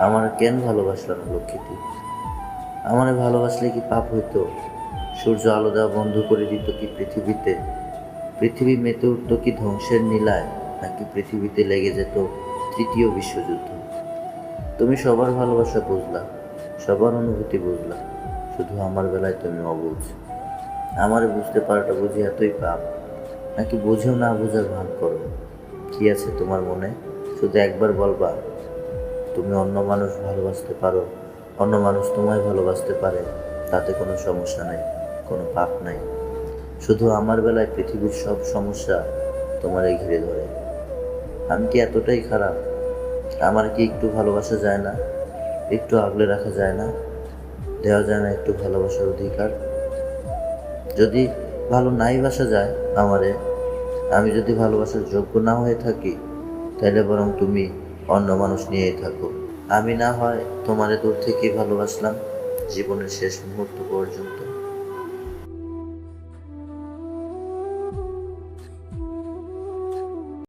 আমার কেন ভালোবাসলাম না লক্ষ্মীটি? আমারে ভালোবাসলে কি পাপ হইতো? সূর্য আলো দেওয়া বন্ধ করে দিত কি পৃথিবীতে? পৃথিবী মেতে উঠত কি ধ্বংসের নীলায়? নাকি পৃথিবীতে লেগে যেত তৃতীয় বিশ্বযুদ্ধ? তুমি সবার ভালোবাসা বুঝলা, সবার অনুভূতি বুঝলা, শুধু আমার বেলায় তুমি অবুঝ। আমারে বুঝতে পারাটা বুঝি এতই পাপ? নাকি বুঝেও না বোঝার ভান করো? কি আছে তোমার মনে? শুধু একবার বলবা তুমি অন্য মানুষ ভালোবাসতে পারো, অন্য মানুষ তোমায় ভালোবাসতে পারে, তাতে কোনো সমস্যা নেই, কোনো পাপ নাই। শুধু আমার বেলায় পৃথিবীর সব সমস্যা তোমারে ঘিরে ধরে। আমি কি এতটাই খারাপ? আমার কি একটু ভালোবাসা যায় না? একটু আগলে রাখা যায় না? দেওয়া যায় না একটু ভালোবাসার অধিকার? যদি ভালো নাই বাসা যায় আমারে, আমি যদি ভালোবাসার যোগ্য না হয়ে থাকি, তাহলে বরং তুমি অন্য মানুষ নিয়েই থাকো। আমি না হয় তোমারে দূর থেকেই ভালোবাসলাম জীবনের শেষ মুহূর্ত পর্যন্ত।